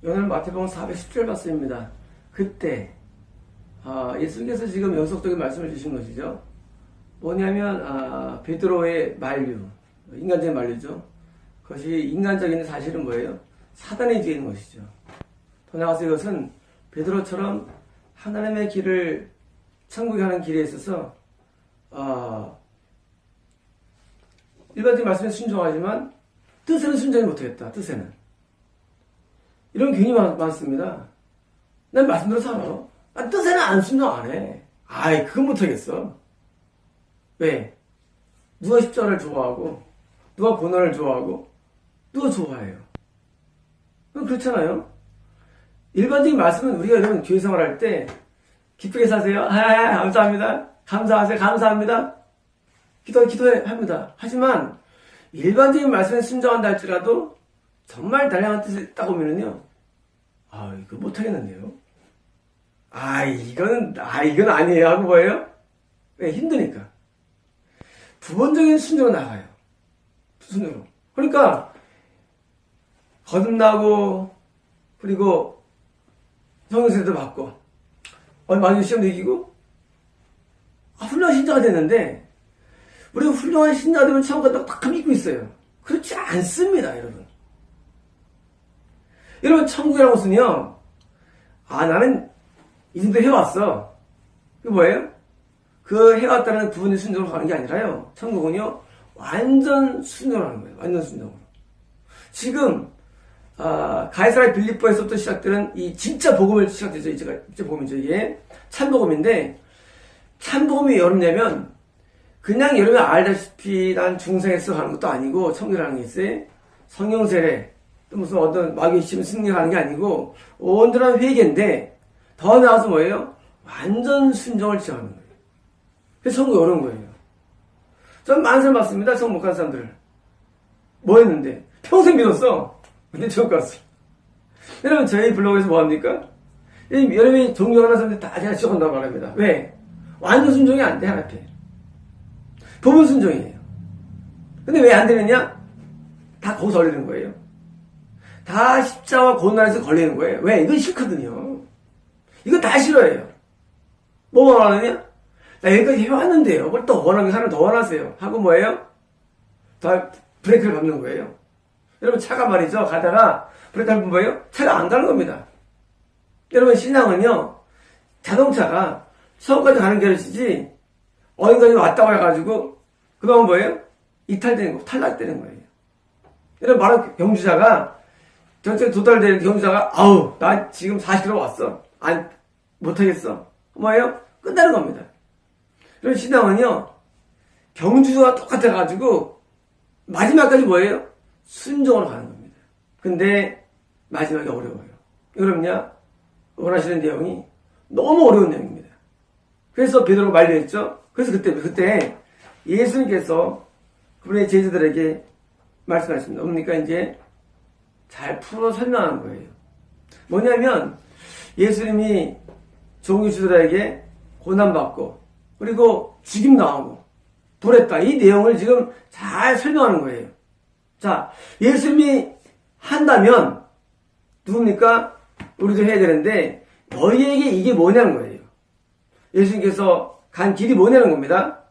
오늘 마태복음 410절 말씀입니다. 그때 예수님께서 지금 연속적인 말씀을 주신 것이죠. 뭐냐면 베드로의 만류, 인간적인 만류죠. 그것이 인간적인 사실은 뭐예요? 사단의 뒤에 있는 것이죠. 더 나아가서 이것은 베드로처럼 하나님의 길을 천국에 가는 길에 있어서 일반적인 말씀에 순종하지만 뜻에는 순종이 못하겠다. 뜻에는 이런 괜히 많습니다. 난 말씀대로 살아. 난 뜻에는 안 순종 안 해. 그건 못하겠어. 왜? 누가 십자가를 좋아하고, 누가 고난을 좋아하고, 누가 좋아해요? 그렇잖아요? 일반적인 말씀은 우리가 여러분 교회 생활할 때, 기쁘게 사세요. 감사합니다. 감사하세요. 감사합니다. 기도해, 합니다. 하지만, 일반적인 말씀에 순종한다 할지라도, 정말 다양한 뜻이 있다고 하면은요, 이거 못하겠는데요? 이건 아니에요. 하고 뭐예요? 왜? 힘드니까. 부분적인 순종으로 나가요. 순종으로. 그러니까, 거듭나고, 그리고, 성령세례도 받고, 많은 시험도 이기고, 훌륭한 신자가 됐는데, 우리가 훌륭한 신자가 되면 천국 간다고 딱 믿고 있어요. 그렇지 않습니다, 여러분. 여러분, 천국이라는 것은요, 나는 이 정도 해왔어. 그게 뭐예요? 그 해왔다는 부분의 순종으로 가는 게 아니라요. 천국은요, 완전 순종으로 하는 거예요. 완전 순종으로. 지금, 가이사랴 빌립보에서부터 시작되는 이 진짜 복음을 시작되죠. 진짜 복음이죠. 이게 참복음인데, 참복음이 왜 어렵냐면, 그냥 여러분이 알다시피 난 중생에서 가는 것도 아니고, 천국이라는 게 있어요. 성령세례, 또 무슨 어떤 마귀의 힘을 승리하는 게 아니고, 온전한 회개인데, 더 나아가서 뭐예요? 완전 순종을 지향하는 거예요. 그래서 천국이 어려운 거예요. 전 많은 사람 봤습니다. 천국 못 간 사람들. 뭐 했는데? 평생 믿었어. 근데 천국 갔어. 여러분, 저희 블로그에서 뭐 합니까? 여러분이 존경하는 사람들 다 제가 지적한다고 말합니다. 왜? 완전 순종이 안 돼, 하나님. 부분 순종이에요. 근데 왜 안 되느냐? 다 거기서 걸리는 거예요. 다 십자와 고난에서 걸리는 거예요. 왜? 이건 싫거든요. 이거 다 싫어해요. 뭐만 원하느냐? 나 여기까지 해왔는데요. 뭘 또 원하는 사람 더 원하세요. 하고 뭐예요? 다 브레이크를 밟는 거예요. 여러분, 차가 말이죠. 가다가 브레이크 밟으면 뭐예요? 차가 안 가는 겁니다. 여러분, 신앙은요, 자동차가 서울까지 가는 길이지, 어딘가에 왔다고 해가지고, 그동안 뭐예요? 이탈되는 거, 탈락되는 거예요. 여러분, 바로 경주자가, 전체 도달되는 경주자가, 나 지금 40km 왔어. 못하겠어. 뭐예요? 끝나는 겁니다. 그럼 신앙은요, 경주와 똑같아가지고, 마지막까지 뭐예요? 순종으로 가는 겁니다. 근데, 마지막이 어려워요. 그럼요, 원하시는 내용이 너무 어려운 내용입니다. 그래서 베드로가 만류했죠. 그래서 그때 예수님께서 그분의 제자들에게 말씀하셨습니다. 뭡니까? 이제, 잘 풀어 설명하는 거예요. 뭐냐면, 예수님이 종교지도자에게 고난받고, 그리고 죽임당하고, 돌했다. 이 내용을 지금 잘 설명하는 거예요. 자, 예수님이 한다면, 누굽니까? 우리도 해야 되는데, 너희에게 이게 뭐냐는 거예요. 예수님께서 간 길이 뭐냐는 겁니다.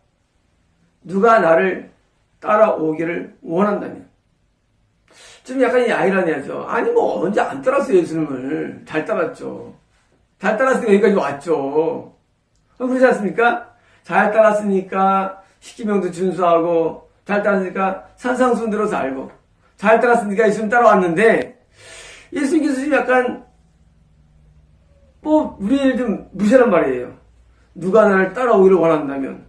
누가 나를 따라오기를 원한다면. 좀 약간 아이러니하죠. 언제 안 따랐어요, 예수님을. 잘 따랐죠. 잘 따랐으니까 여기까지 왔죠. 그렇지 않습니까? 잘 따랐으니까 십계명도 준수하고, 잘 따랐으니까 산상순대로 살고, 잘 따랐으니까 예수님 따라왔는데, 예수님께서 지금 약간, 우리를 좀 무시하는 말이에요. 누가 나를 따라오기를 원한다면.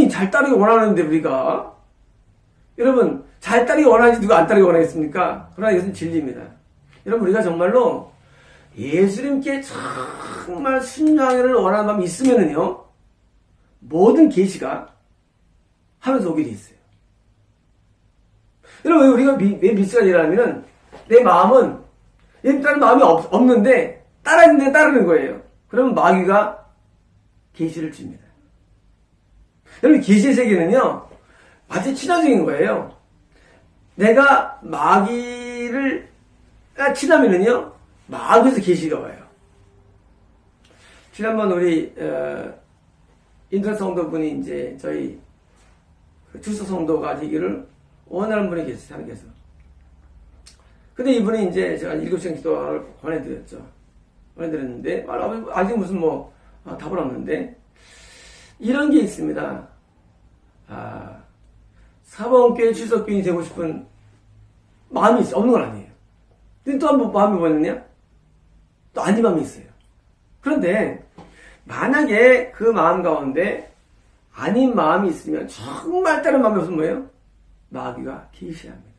잘 따르기 원하는데, 우리가. 여러분, 잘 따르기 원하지 누가 안 따르기 원하겠습니까? 그러나 이것은 진리입니다. 여러분, 우리가 정말로 예수님께 정말 순종하기를 원하는 마음이 있으면은요, 모든 계시가 하면서 오게 돼 있어요. 여러분, 우리가 왜 미스가 일어나면은 내 마음은 따르는 마음이 없는데 따라있는데 따르는 거예요. 그러면 마귀가 계시를 줍니다. 여러분, 계시의 세계는요, 마치 친화적인 거예요. 내가 마귀를 친하면은요, 마음에서 계시가 와요. 지난번 우리, 인터넷 성도분이 이제 저희 주소 성도가 되기를 원하는 분이 계세요, 하나님께서. 근데 이분이 이제 제가 7시간 기도를 권해드렸죠. 권해드렸는데, 아직 무슨 답을 없는데, 이런 게 있습니다. 사범교회 출석교인이 되고 싶은 마음이 없는 건 아니에요. 근데 또 한 번 마음이 뭐였느냐? 또 아닌 마음이 있어요. 그런데, 만약에 그 마음 가운데 아닌 마음이 있으면 정말 다른 마음이 없으면 뭐예요? 마귀가 계시합니다.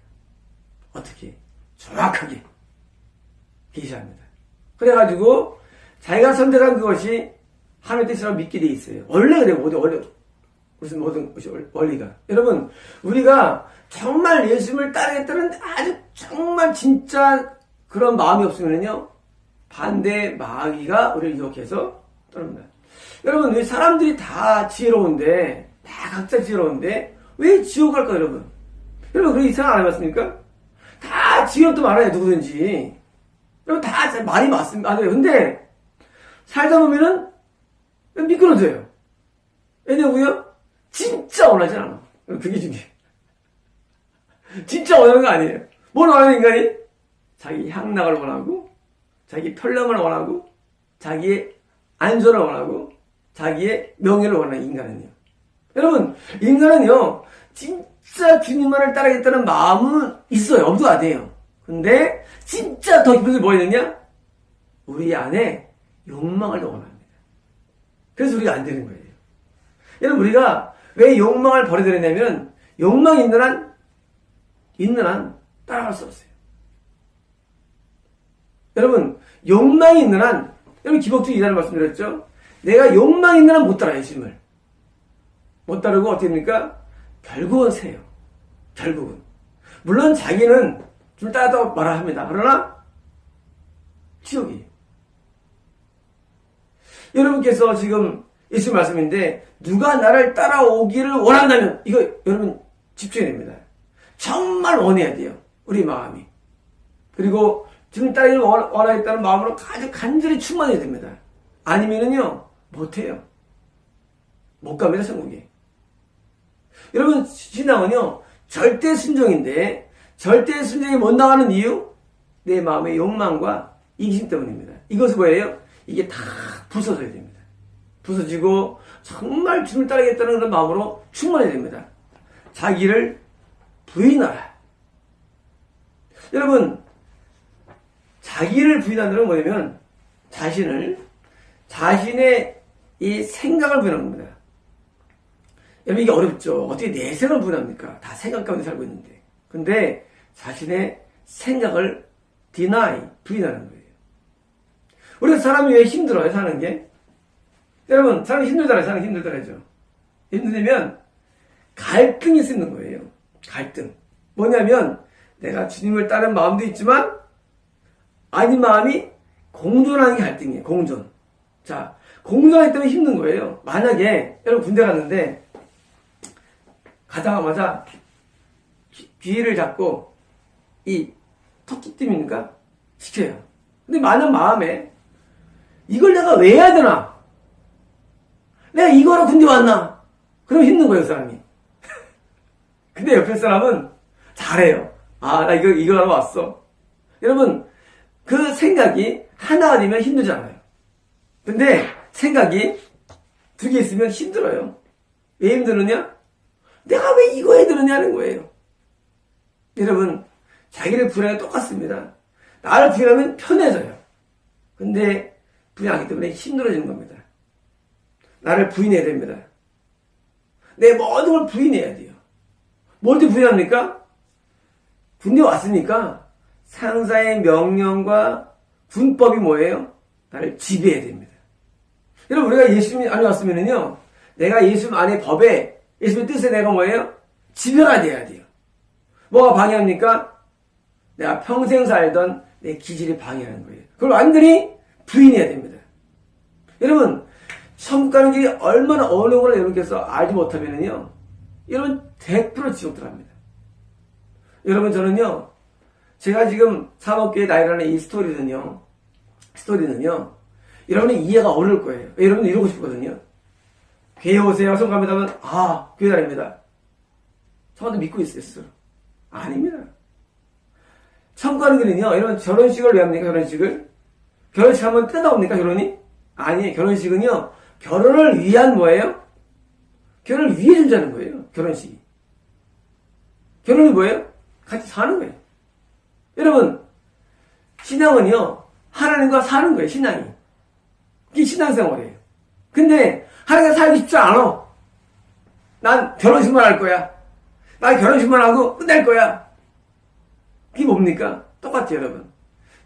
어떻게? 정확하게 계시합니다. 그래가지고 자기가 선택한 그것이 하나님의 뜻이라고 믿게 돼 있어요. 원래 그래요. 모든 것이 원리가. 여러분, 우리가 정말 예수님을 따르겠다는 아주 정말 진짜 그런 마음이 없으면요, 반대 마귀가 우리를 유혹해서 떠납니다. 여러분, 왜 사람들이 다 지혜로운데, 다 각자 지혜로운데 왜 지옥 갈까, 여러분? 여러분, 그런 이상 안 해봤습니까? 다 지혜롭도 많아요, 누구든지. 여러분, 다 말이 맞습니다. 근데 살다 보면은 미끄러져요. 왜냐고요? 진짜 원하진 않아. 그게 중요해요. 진짜 원하는 거 아니에요. 뭘 원하는 인간이? 자기 향락을 원하고, 자기 편령을 원하고, 자기의 안전을 원하고, 자기의 명예를 원하는 인간은요. 여러분, 인간은요, 진짜 주님만을 따르겠다는 마음은 있어요. 없도 안 돼요. 근데, 진짜 더 깊은 게 뭐 있느냐? 우리 안에 욕망을 더 원합니다. 그래서 우리가 안 되는 거예요. 여러분, 우리가 왜 욕망을 버려야 되냐면, 욕망이 있는 한 따라갈 수 없어요. 여러분, 욕망이 있는 한, 여러분 기복주 2단을 말씀드렸죠? 내가 욕망이 있는 한 못 따라요, 예수님을. 못 따르고 어떻게 됩니까? 결국은 새요. 결국은. 물론 자기는 좀 따라다고 말을 합니다. 그러나 지옥이에요. 여러분께서 지금 예수님 말씀인데 누가 나를 따라오기를 원한다면 이거 여러분 집중해야 됩니다. 정말 원해야 돼요. 우리 마음이. 그리고 주님 따르기를 원하겠다는 마음으로 아주 간절히 충만해야 됩니다. 아니면은요 못해요. 못 갑니다, 천국에. 여러분, 신앙은요 절대 순종인데 절대 순종이 못 나가는 이유? 내 마음의 욕망과 이기심 때문입니다. 이것은 뭐예요? 이게 다 부서져야 됩니다. 부서지고 정말 주님을 따르겠다는 그런 마음으로 충만해야 됩니다. 자기를 부인하라. 여러분, 자기를 부인하는 건 뭐냐면 자신의 이 생각을 부인하는 겁니다. 여러분, 이게 어렵죠. 어떻게 내 생각을 부인합니까? 다 생각 가운데 살고 있는데. 근데 자신의 생각을 부인하는 거예요. 우리가 사람이 왜 힘들어요, 사는 게? 여러분, 사람이 힘들잖아요, 사람이 힘들더라죠. 힘들면 갈등이 있는 거예요. 갈등. 뭐냐면, 내가 주님을 따르는 마음도 있지만, 아닌 마음이 공존하는 게 갈등이에요, 공존. 자, 공존하기 때문에 힘든 거예요. 만약에, 여러분 군대 갔는데, 가자마자 귀를 잡고, 이 토끼띠입니까? 시켜요. 근데 많은 마음에, 이걸 내가 왜 해야 되나? 내가 이거로 군대 왔나? 그러면 힘든 거예요, 그 사람이. 근데 옆에 사람은 잘해요. 나 이거 하러 왔어. 여러분, 그 생각이 하나가 되면 힘들잖아요. 근데 생각이 두 개 있으면 힘들어요. 왜 힘드느냐? 내가 왜 이거 해야 되느냐는 거예요. 여러분, 자기를 부인하기 똑같습니다. 나를 부인하면 편해져요. 근데 부인하기 때문에 힘들어지는 겁니다. 나를 부인해야 됩니다. 내 모든 걸 부인해야 돼요. 뭘 때 부인합니까? 군대 왔으니까 상사의 명령과 군법이 뭐예요? 나를 지배해야 됩니다. 여러분, 우리가 예수님 안에 왔으면요, 내가 예수님 안에 법에, 예수님의 뜻에 내가 뭐예요? 지배가 돼야 돼요. 뭐가 방해합니까? 내가 평생 살던 내 기질이 방해하는 거예요. 그걸 완전히 부인해야 됩니다. 여러분, 천국 가는 길이 얼마나 어려운 걸 여러분께서 알지 못하면요, 여러분 100% 지옥 들어갑니다. 여러분, 저는요, 제가 지금 사법계의 나이라는 이 스토리는요, 여러분이 이해가 어려울 거예요. 여러분이 이러고 싶거든요. 교회 오세요. 성감이 하면, 교회 다닙니다. 저한테 믿고 있어요. 아닙니다. 천국 가는 길은요, 여러분, 결혼식을 왜 합니까? 결혼식 하면 뜯어옵니까? 결혼이? 아니, 결혼식은요, 결혼을 위한 뭐예요? 결혼을 위해 존재하는 거예요. 결혼식이. 결혼이 뭐예요? 같이 사는 거예요. 여러분, 신앙은요, 하나님과 사는 거예요, 신앙이. 그게 신앙생활이에요. 근데, 하나님과 살기 쉽지 않아. 난 결혼식만 할 거야. 난 결혼식만 하고 끝낼 거야. 그게 뭡니까? 똑같아요, 여러분.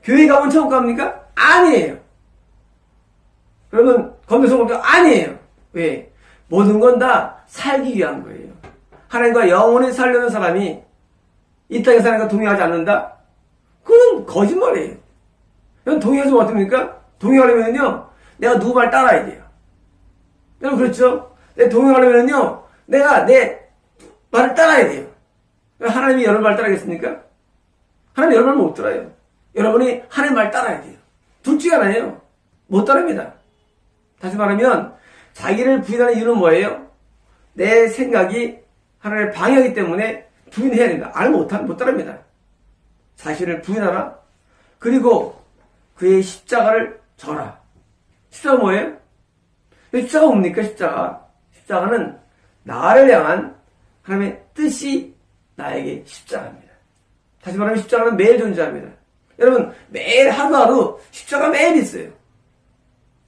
교회 가면 천국 갑니까? 아니에요. 여러분, 건배성공도 아니에요. 왜? 모든 건 다 살기 위한 거예요. 하나님과 영원히 살려는 사람이 이 땅에 사는 거 동의하지 않는다? 그건 거짓말이에요. 여러분, 동의하시면 어떻습니까? 동의하려면요, 내가 누구 말 따라야 돼요. 여러분, 그렇죠? 내가 동의하려면요, 내가 내 말을 따라야 돼요. 하나님이 여러분 말 따라하겠습니까? 하나님 여러분 말 못 따라요. 여러분이 하나님 말 따라야 돼요. 둘 중에 하나예요. 못 따릅니다. 다시 말하면, 자기를 부인하는 이유는 뭐예요? 내 생각이 하나님을 방해하기 때문에 부인해야 됩니다. 못 따릅니다. 자신을 부인하라. 그리고 그의 십자가를 져라. 십자가 뭐예요? 십자가 뭡니까? 십자가는 나를 향한 하나님의 뜻이 나에게 십자가입니다. 다시 말하면 십자가는 매일 존재합니다. 여러분, 매일 하루하루 십자가 매일 있어요.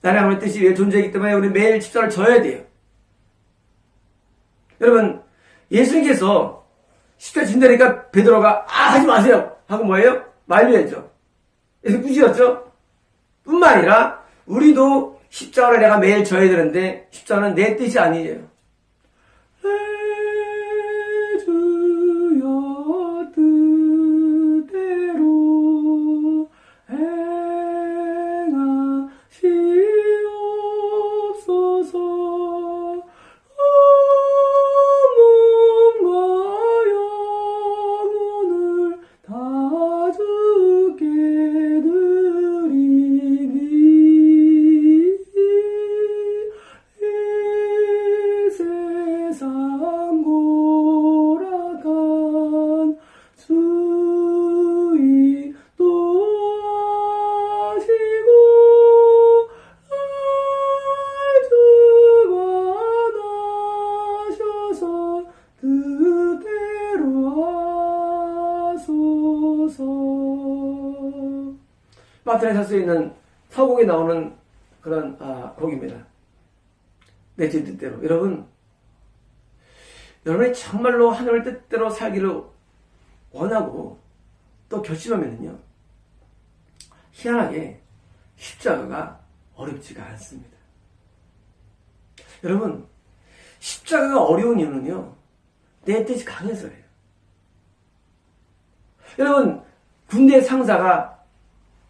나를 향한 뜻이 매일 존재하기 때문에 우리 매일 십자가를 져야 돼요. 여러분, 예수님께서 십자가 진다니까 베드로가 하지 마세요 하고 뭐예요? 만류했죠. 그래서 꾸짖었죠. 뿐만 아니라 우리도 십자가를 내가 매일 져야 되는데 십자가는 내 뜻이 아니에요. 주여 뜻대로 행하시옵소서. 몸과 영혼을 다 주께 드리니 이 세상 고락한 주의 도와시고 날 주관하셔서 뜻대로 하소서. 마틴에 살 수 있는 서곡에 나오는 그런 곡입니다. 내 제 뜻대로. 여러분이 정말로 하나님의 뜻대로 살기를 원하고 또 결심하면요, 희한하게 십자가가 어렵지가 않습니다. 여러분, 십자가가 어려운 이유는요, 내 뜻이 강해서예요. 여러분, 군대 상사가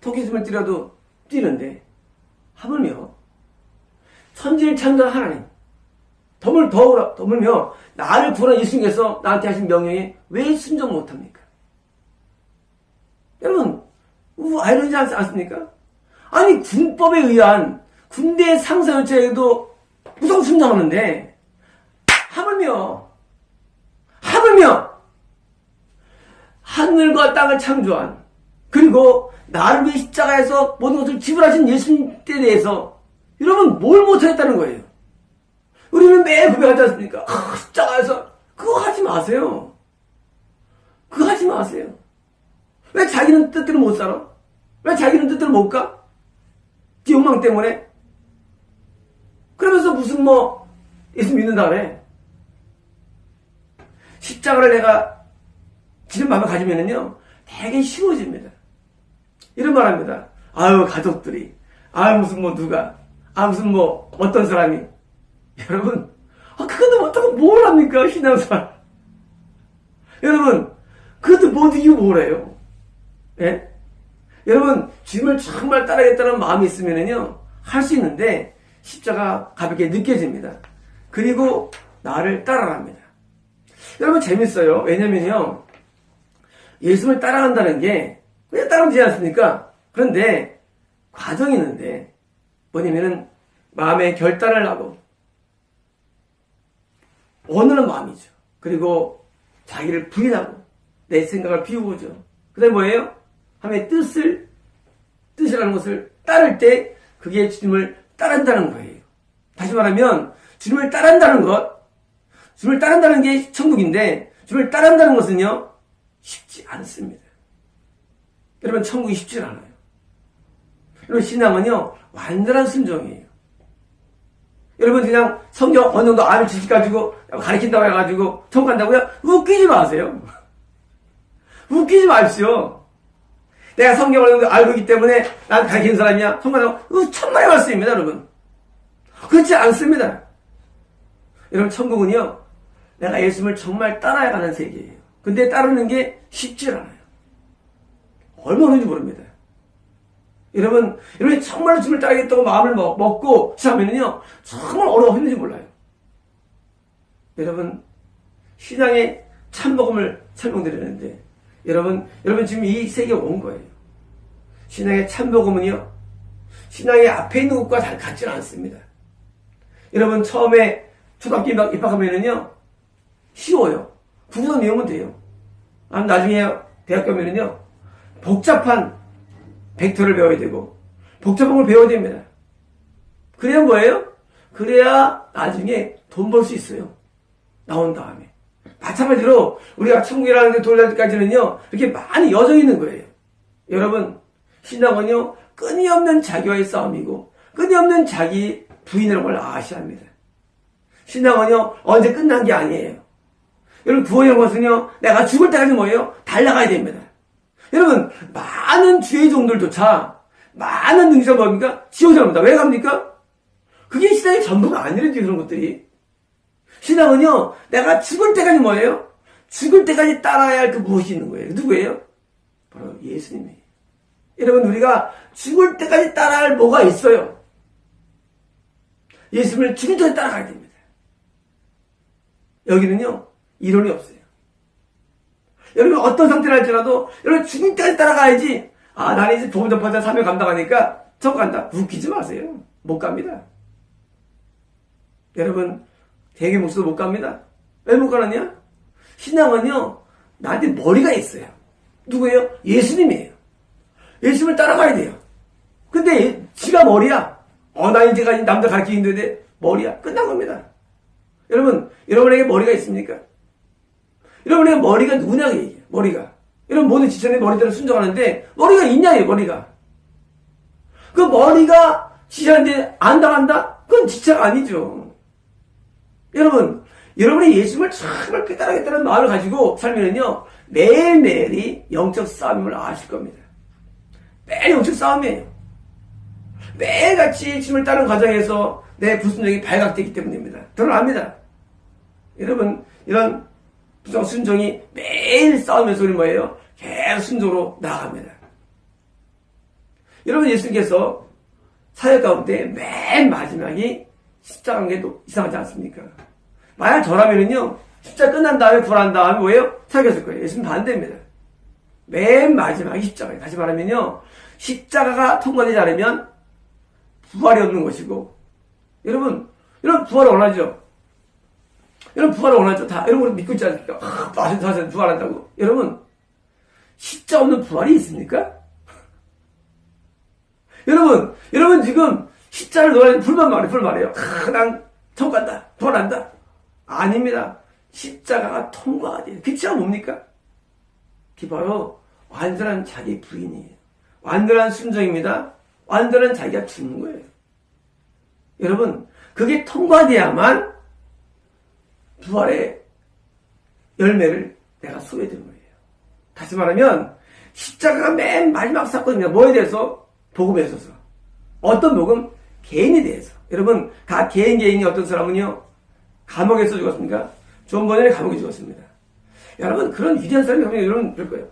토끼숨을 뛰려도 뛰는데 하물며 천지를 하나님 더불며 나를 구원한 예수님께서 나한테 하신 명령에 왜 순종 못합니까? 여러분, 아이러니지 않습니까? 아니, 군법에 의한 군대 상사 요청에도 무조건 순종하는데 하물며 하늘과 땅을 창조한, 그리고 나를 위해 십자가에서 모든 것을 지불하신 예수님에 대해서 여러분 뭘 못하겠다는 거예요. 우리는 매일 고백하지 않습니까? 십자가에서 그거 하지 마세요. 그거 하지 마세요. 왜 자기는 뜻대로 못 살아? 왜 자기는 뜻대로 못 가? 네 욕망 때문에? 그러면서 무슨 예수 믿는다 그래. 십자가를 내가 지금 마음에 가지면은요, 되게 쉬워집니다. 이런 말 합니다. 가족들이. 무슨 누가. 무슨 어떤 사람이. 여러분, 그것도 못하고 뭘 합니까? 신앙생활. 여러분, 그것도 못 이기고 뭐래요? 예? 여러분, 주님을 정말 따라야겠다는 마음이 있으면은요, 할 수 있는데, 십자가 가볍게 느껴집니다. 그리고 나를 따라합니다. 여러분, 재밌어요. 왜냐면요, 예수님을 따라간다는 게 그냥 따라오지 않습니까? 그런데 과정이 있는데 뭐냐면은 마음의 결단을 하고 원하는 마음이죠. 그리고 자기를 부인하고 내 생각을 비우고죠. 그 다음에 뭐예요? 하나님의 뜻이라는 것을 따를 때 그게 주님을 따른다는 거예요. 다시 말하면 주님을 따른다는 게 천국인데 주님을 따른다는 것은요 쉽지 않습니다. 여러분 천국이 쉽지 않아요. 여러분 신앙은요 완전한 순종이에요. 여러분 그냥 성경 어느 정도 알을 지식가지고 가르친다고 해가지고 천국 간다고요? 웃기지 마세요. 웃기지 마십시오. 내가 성경을 어느 정도 알고 있기 때문에 난 가르치는 사람이야. 천국 간다고 천만의 말씀입니다. 여러분 그렇지 않습니다. 여러분 천국은요 내가 예수님을 정말 따라야 가는 세계예요. 근데 따르는 게 쉽지 않아요. 얼마나 어려운지 모릅니다. 여러분이 정말로 주님을 따르겠다고 마음을 먹고 시작하면요 정말 어려워 힘든지 몰라요. 여러분 신앙의 참복음을 설명드리는데 여러분 지금 이 세계에 온 거예요. 신앙의 참복음은요 신앙의 앞에 있는 것과 잘 같지는 않습니다. 여러분 처음에 초등학교 입학하면은요 쉬워요. 국어만 외우면 돼요. 나중에 대학 가면은요 복잡한 벡터를 배워야 되고 복잡한 걸 배워야 됩니다. 그래야 뭐예요? 그래야 나중에 돈 벌 수 있어요. 나온 다음에. 마찬가지로 우리가 천국이라는 데 돌아갈 때까지는요 이렇게 많이 여정이 있는 거예요. 여러분 신앙은요 끊임없는 자기와의 싸움이고 끊임없는 자기 부인이라는 걸 아셔야 합니다. 신앙은요 언제 끝난 게 아니에요. 여러분 구원이라는 것은요 내가 죽을 때까지 뭐예요? 달려가야 됩니다. 여러분 많은 주의 종들조차 많은 능력자 뭡니까? 지옥에 갑니다. 왜 갑니까? 그게 신앙의 전부가 아니라지 그런 것들이. 신앙은요 내가 죽을 때까지 뭐예요? 죽을 때까지 따라야 할 그 무엇이 있는 거예요. 누구예요? 바로 예수님이에요. 여러분 우리가 죽을 때까지 따라야 할 뭐가 있어요. 예수님을 죽을 때까지 따라가야 됩니다. 여기는요 이론이 없어요. 여러분 어떤 상태를 할지라도 여러분 죽을 때까지 따라가야지. 나는 이제 복음 전파자 사명 감당하니까 저 간다. 웃기지 마세요. 못 갑니다. 여러분 대개 목수도 못 갑니다. 왜 못 가느냐? 신앙은요 나한테 머리가 있어요. 누구예요? 예수님이에요. 예수님을 따라가야 돼요. 근데 지가 머리야. 나 이제까지 남들 가르치는데 머리야. 끝난 겁니다. 여러분에게 머리가 있습니까? 여러분에게 머리가 누구냐고 얘기해요. 머리가. 여러분 모든 지천의 머리대로 순종하는데 머리가 있냐요. 머리가. 그 머리가 지천한테 안 당한다? 그건 지체가 아니죠. 여러분이 예수님을 정말 깨달아야겠다는 마음을 가지고 살면은요 매일매일이 영적 싸움임을 아실 겁니다. 매일 영적 싸움이에요. 매일같이 주님을 따르는 과정에서 내 불순종이 발각되기 때문입니다. 저는 압니다. 여러분 이런 부정 순종이 매일 싸우면서 우리 뭐예요? 계속 순종으로 나아갑니다. 여러분 예수님께서 사역 가운데 맨 마지막이 십자가인 게 이상하지 않습니까? 만약 저라면은요 십자가 끝난 다음에 부활한 다음에 뭐예요? 사역했을 거예요. 예수님 반대입니다. 맨 마지막이 십자가예요. 다시 말하면요 십자가가 통과되지 않으면 부활이 없는 것이고 여러분 부활을 원하죠? 여러분 부활을 원하죠? 다 여러분 믿고 있지 않습니까? 다시 부활한다고. 여러분 십자가 없는 부활이 있습니까? 여러분 지금 십자를 놓아야 불만 말해요. 난 천국 간다. 부활한다. 아닙니다. 십자가가 통과가 돼요. 그 십자가 뭡니까? 그게 바로 완전한 자기 부인이에요. 완전한 순종입니다. 완전한 자기가 죽는 거예요. 여러분 그게 통과돼야만 부활의 열매를 내가 소개해드리는 거예요. 다시 말하면 십자가가 맨 마지막 사건입니다. 뭐에 대해서? 복음에 있어서. 어떤 복음? 개인에 대해서. 여러분 각 개인이 어떤 사람은요 감옥에서 죽었습니까? 존 버전이 감옥에 죽었습니다. 여러분 그런 위대한 사람이 감옥에 여러분 그럴 거예요.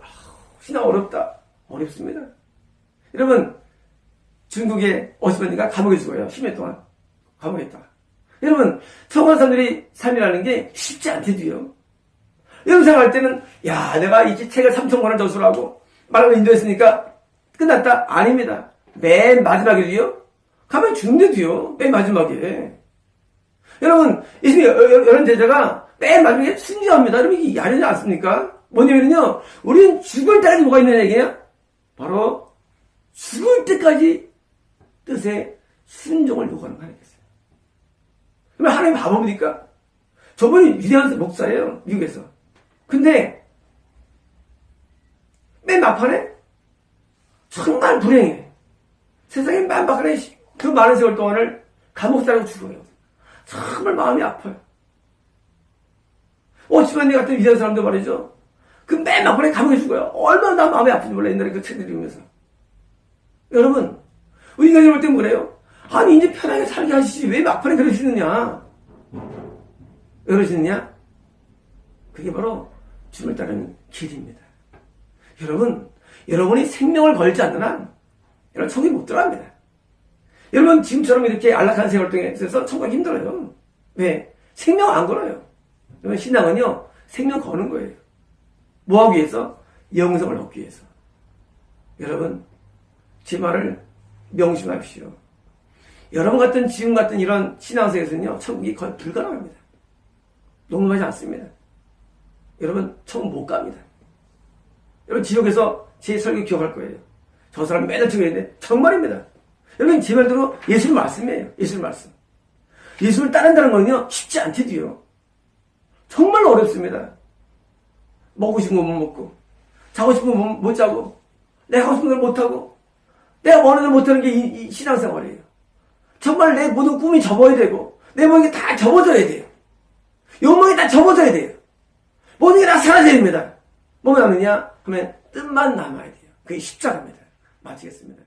신앙 어렵다. 어렵습니다. 여러분 중국의 50번인가 감옥에 죽어요. 10년 동안 감옥에 있다가. 여러분 성공한 사람들이 삶이라는 게 쉽지 않대도요. 여러분 생각할 때는, 야, 내가 이제 책을 3,000권을 저술하고, 말하고 인도했으니까 끝났다? 아닙니다. 맨 마지막에도요, 가면 죽는데도요, 맨 마지막에. 여러분, 이런 제자가 맨 마지막에 순교합니다. 여러분, 이게 야르지 않습니까? 뭐냐면요, 우리는 죽을 때까지 뭐가 있는 얘기냐? 바로, 죽을 때까지 뜻에 순종을 요구하는 거 아니겠어요? 그러면 하나님 바보입니까? 저분이 위대한 목사예요, 미국에서. 근데, 맨 막판에, 정말 불행해. 세상에 맨 막판에 그 많은 세월 동안을 감옥 살고 죽어요. 정말 마음이 아파요. 오치만니 같은 위대한 사람도 말이죠. 그 맨 막판에 감옥에 죽어요. 얼마나 나 마음이 아픈지 몰라, 옛날에 그 책들 읽으면서. 여러분, 우리가 이럴 땐 그래요. 아니, 이제 편하게 살게 하시지. 왜 막판에 그러시느냐? 왜 그러시느냐? 그게 바로 주님을 따르는 길입니다. 여러분, 여러분이 생명을 걸지 않는 한, 여러분, 천국에 못 들어갑니다. 여러분, 지금처럼 이렇게 안락한 세월 동에 있어서 천국이 힘들어요. 왜? 생명 안 걸어요. 여러분, 신앙은요, 생명 거는 거예요. 뭐 하기 위해서? 영성을 얻기 위해서. 여러분, 제 말을 명심하십시오. 여러분 같은 지금 같은 이런 신앙생에서는요, 천국이 거의 불가능합니다. 농담하지 않습니다. 여러분, 천국 못 갑니다. 여러분, 지옥에서 제 설교 기억할 거예요. 저 사람 매달 죽어야 되는데, 정말입니다. 여러분, 제 말대로 예수의 말씀이에요. 예수의 말씀. 예수를 따른다는 거는요, 쉽지 않대도요. 정말 어렵습니다. 먹고 싶은 거 못 먹고, 자고 싶은 거 못 자고, 내가 하고 싶은 걸 못 하고, 내가 원하는 걸 못 하는 게 이 신앙생활이에요. 정말 내 모든 꿈이 접어야 되고, 내 모든 게 다 접어져야 돼요. 욕망이 다 접어져야 돼요. 모든 게 다 사라져야 됩니다. 뭐가 남느냐 하면 뜻만 남아야 돼요. 그게 십자가입니다. 마치겠습니다.